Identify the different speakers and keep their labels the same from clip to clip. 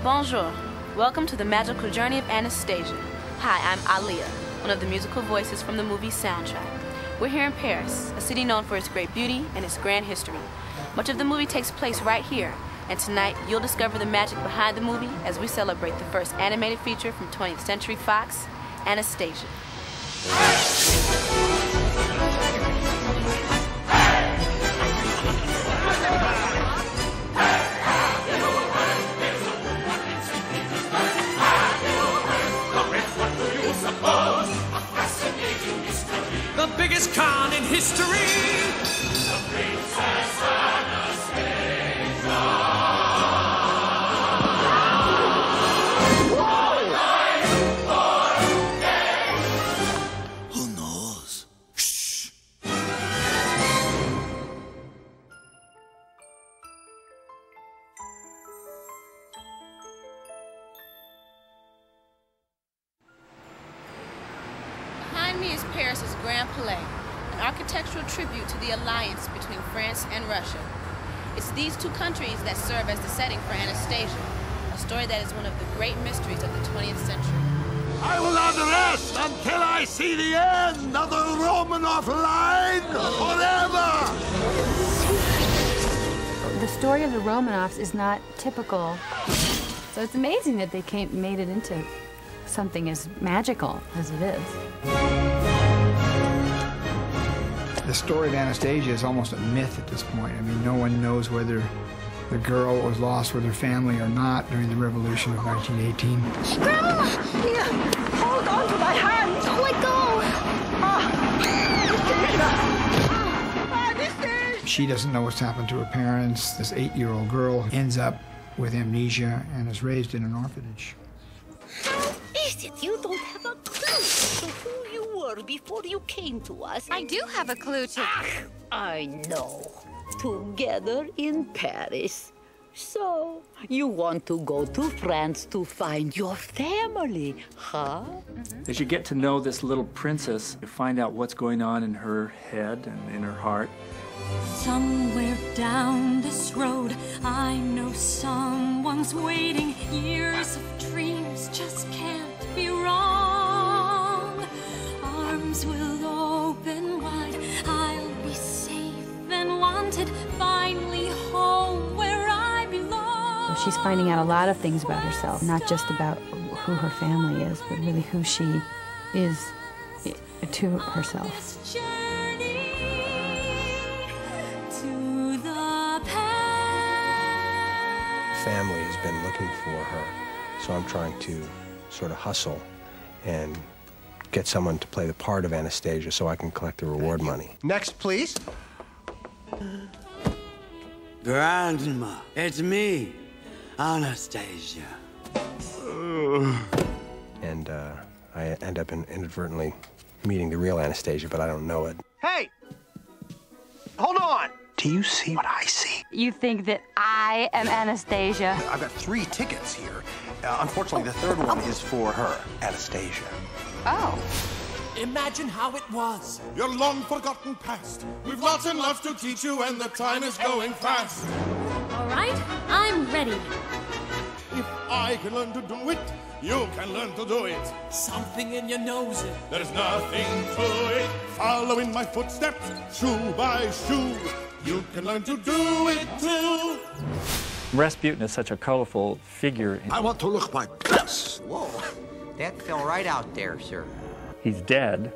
Speaker 1: Bonjour. Welcome to the magical journey of Anastasia. Hi, I'm Aaliyah, one of the musical voices from the movie's soundtrack. We're here in Paris, a city known for its great beauty and its grand history. Much of the movie takes place right here, and tonight you'll discover the magic behind the movie as we celebrate the first animated feature from 20th Century Fox, Anastasia.
Speaker 2: The biggest con in history. The Princess Anastasia.
Speaker 3: Who knows? Shh.
Speaker 1: Behind me is Paris's Grand Palais, an architectural tribute to the alliance between France and Russia. It's these two countries that serve as the setting for Anastasia, a story that is one of the great mysteries of the 20th century.
Speaker 3: I will not rest until I see the end of the Romanov line forever!
Speaker 4: The story of the Romanovs is not typical. So it's amazing that they made it into something as magical as it is.
Speaker 5: The story of Anastasia is almost a myth at this point. I mean, no one knows whether the girl was lost with her family or not during the Revolution of 1918.
Speaker 6: Grandma! Here! Hold on to my hand! Don't let go! Anastasia!
Speaker 5: She doesn't know what's happened to her parents. This 8-year-old girl ends up with amnesia and is raised in an orphanage.
Speaker 6: How is it you don't have a clue to who you were before you came to us?
Speaker 4: I do have a clue to...
Speaker 6: I know. Together in Paris. So, you want to go to France to find your family, huh?
Speaker 7: As you get to know this little princess, you find out what's going on in her head and in her heart.
Speaker 8: Somewhere down this road, I know someone's waiting. Years of dreams just can't be wrong. Arms will open wide, I'll be safe and wanted. Finally home where I belong.
Speaker 4: She's finding out a lot of things about herself, not just about who her family is, but really who she is to herself.
Speaker 9: Family has been looking for her, so I'm trying to sort of hustle and get someone to play the part of Anastasia so I can collect the reward money.
Speaker 10: Next, please.
Speaker 11: Grandma, it's me, Anastasia.
Speaker 9: And I end up inadvertently meeting the real Anastasia, but I don't know it.
Speaker 10: Hey! Hold on! Do you see what I see?
Speaker 4: You think that I am Anastasia?
Speaker 10: I've got 3 tickets here. Unfortunately, the third one is for her, Anastasia.
Speaker 4: Oh.
Speaker 2: Imagine how it was.
Speaker 3: Your long-forgotten past. We've lots and lots to teach you, and the time is going fast.
Speaker 8: All right, I'm ready.
Speaker 3: If I can learn to do it, you can learn to do it.
Speaker 2: Something in your nose.
Speaker 3: There's nothing to it. Follow in my footsteps, shoe by shoe. You can learn to do it too.
Speaker 7: Rasputin is such a colorful figure.
Speaker 3: I want to look my best.
Speaker 12: Whoa, that fell right out there, sir.
Speaker 7: He's dead,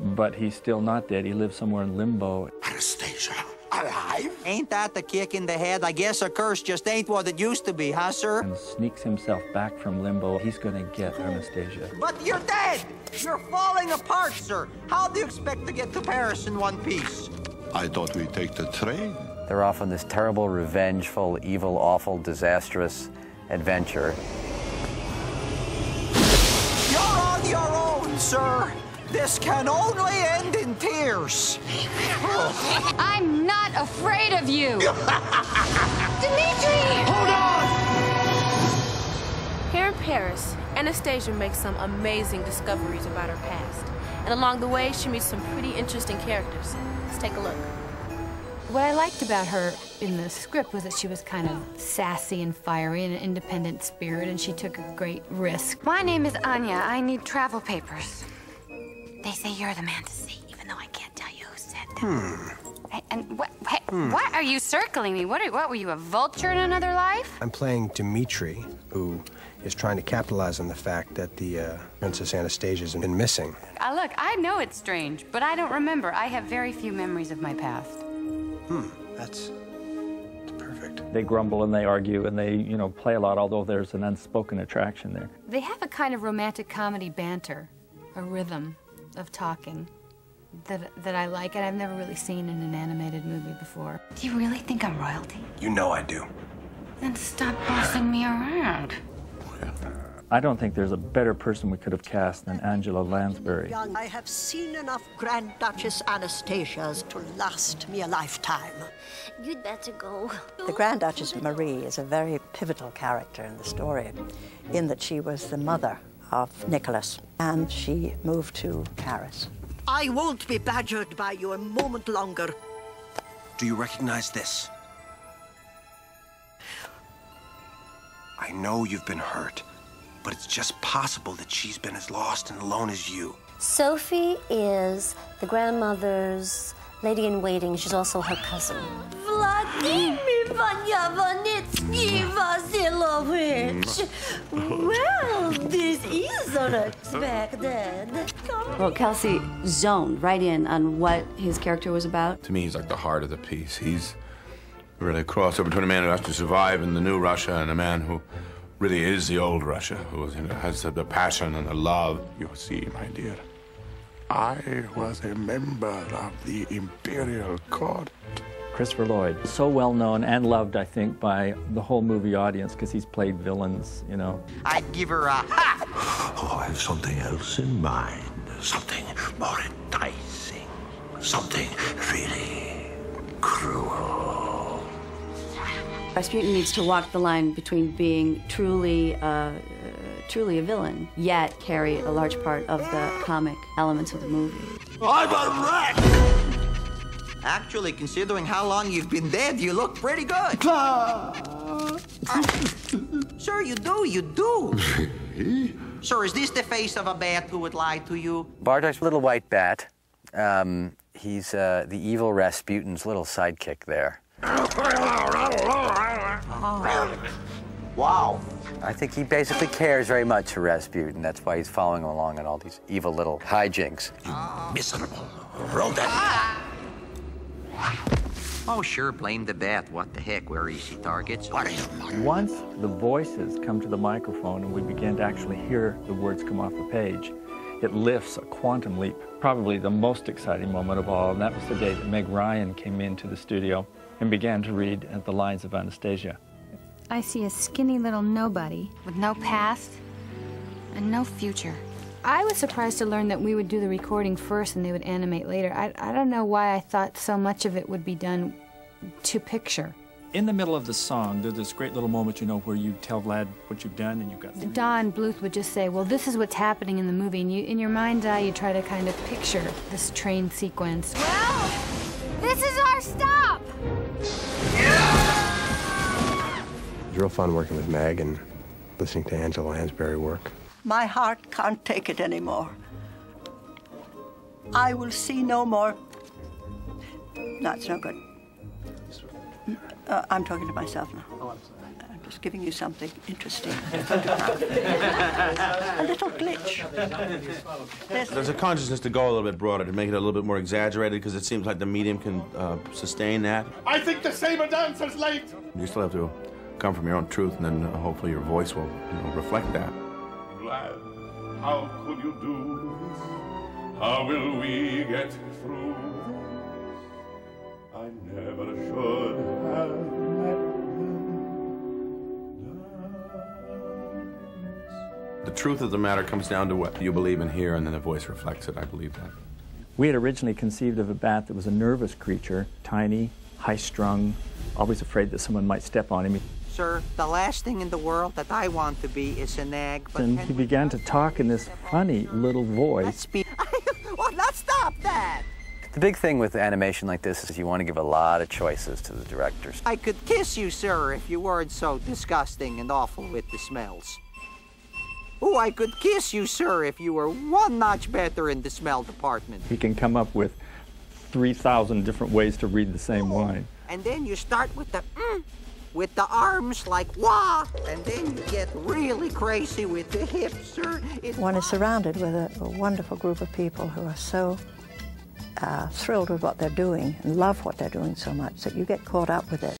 Speaker 7: but he's still not dead. He lives somewhere in limbo.
Speaker 3: Anastasia, alive?
Speaker 12: Ain't that the kick in the head? I guess a curse just ain't what it used to be, huh, sir?
Speaker 7: And sneaks himself back from limbo. He's gonna get Anastasia.
Speaker 12: But you're dead! You're falling apart, sir. How do you expect to get to Paris in one piece?
Speaker 3: I thought we'd take the train.
Speaker 13: They're off on this terrible, revengeful, evil, awful, disastrous adventure.
Speaker 12: You're on your own, sir. This can only end in tears.
Speaker 4: I'm not afraid of you!
Speaker 6: Dimitri!
Speaker 10: Hold on!
Speaker 1: Here in Paris, Anastasia makes some amazing discoveries about her past. And along the way, she meets some pretty interesting characters. Let's take a look.
Speaker 4: What I liked about her in the script was that she was kind of sassy and fiery and an independent spirit, and she took a great risk.
Speaker 14: My name is Anya. I need travel papers. They say you're the man to see, even though I can't tell you who said that. And what are you circling me? What were you, a vulture in another life?
Speaker 9: I'm playing Dmitri, who is trying to capitalize on the fact that the Princess Anastasia's been missing.
Speaker 14: Look, I know it's strange, but I don't remember. I have very few memories of my past.
Speaker 9: That's perfect.
Speaker 7: They grumble and they argue and they, you know, play a lot, although there's an unspoken attraction there.
Speaker 4: They have a kind of romantic comedy banter, a rhythm of talking that I like, and I've never really seen in an animated movie before.
Speaker 14: Do you really think I'm royalty?
Speaker 9: You know I do.
Speaker 14: Then stop bossing me around.
Speaker 7: I don't think there's a better person we could have cast than Angela Lansbury.
Speaker 15: I have seen enough Grand Duchess Anastasias to last me a lifetime.
Speaker 16: You'd better go.
Speaker 15: The Grand Duchess Marie is a very pivotal character in the story, in that she was the mother of Nicholas, and she moved to Paris. I won't be badgered by you a moment longer.
Speaker 10: Do you recognize this? I know you've been hurt, but it's just possible that she's been as lost and alone as you.
Speaker 16: Sophie is the grandmother's lady-in-waiting. She's also her cousin. Vladimir Vanyavanitsky Vasilovich. Well, this is unexpected.
Speaker 17: Well, Kelsey zoned right in on what his character was about.
Speaker 18: To me, he's like the heart of the piece. He's really a crossover between a man who has to survive in the new Russia and a man who really is the old Russia, who has the passion and the love. You see, my dear, I was a member of the Imperial Court.
Speaker 7: Christopher Lloyd, so well known and loved, I think, by the whole movie audience because he's played villains, you know.
Speaker 12: I'd give her a ha!
Speaker 19: Oh, I have something else in mind. Something more enticing. Something really cruel.
Speaker 17: Rasputin needs to walk the line between being truly a villain, yet carry a large part of the comic elements of the movie.
Speaker 12: I'm a wreck! Actually, considering how long you've been dead, you look pretty good. Sir, you do. Sir, is this the face of a bat who would lie to you?
Speaker 13: Bartok's little white bat. He's the evil Rasputin's little sidekick there.
Speaker 12: Wow.
Speaker 13: I think he basically cares very much for Rasputin. That's why he's following him along on all these evil little hijinks.
Speaker 19: Miserable rodent.
Speaker 12: Oh, sure, blame the bat. What the heck, we're easy targets.
Speaker 7: Once the voices come to the microphone and we begin to actually hear the words come off the page, it lifts a quantum leap. Probably the most exciting moment of all, and that was the day that Meg Ryan came into the studio and began to read the lines of Anastasia.
Speaker 14: I see a skinny little nobody with no past and no future.
Speaker 4: I was surprised to learn that we would do the recording first and they would animate later. I don't know why I thought so much of it would be done to picture.
Speaker 7: In the middle of the song, there's this great little moment, you know, where you tell Vlad what you've done and you've got...
Speaker 4: Don Bluth would just say, well, this is what's happening in the movie, and in your mind's eye, you try to kind of picture this train sequence.
Speaker 14: Well, this is our stop!
Speaker 9: It was real fun working with Meg and listening to Angela Lansbury work.
Speaker 15: My heart can't take it anymore. I will see no more. No, it's no good. I'm talking to myself now. Oh, I'm sorry. I'm just giving you something interesting. A little glitch.
Speaker 18: There's a consciousness to go a little bit broader, to make it a little bit more exaggerated, because it seems like the medium can sustain that.
Speaker 3: I think the saber dancer's late.
Speaker 18: You still have to come from your own truth, and then hopefully your voice will, reflect that.
Speaker 3: Glad, how could you do this? How will we get through this? I never should have let
Speaker 18: The truth of the matter comes down to what you believe in here, and then the voice reflects it. I believe that.
Speaker 7: We had originally conceived of a bat that was a nervous creature, tiny, high-strung, always afraid that someone might step on him.
Speaker 12: Sir, the last thing in the world that I want to be is a nag. But
Speaker 7: And he began to talk in this funny little voice.
Speaker 12: Well, let's stop that!
Speaker 13: The big thing with animation like this is you want to give a lot of choices to the directors.
Speaker 12: I could kiss you, sir, if you weren't so disgusting and awful with the smells. Oh, I could kiss you, sir, if you were one notch better in the smell department.
Speaker 7: He can come up with 3,000 different ways to read the same line.
Speaker 12: And then you start with the arms like wah, and then you get really crazy with the hips, sir.
Speaker 15: One is surrounded with a wonderful group of people who are so thrilled with what they're doing and love what they're doing so much that you get caught up with it.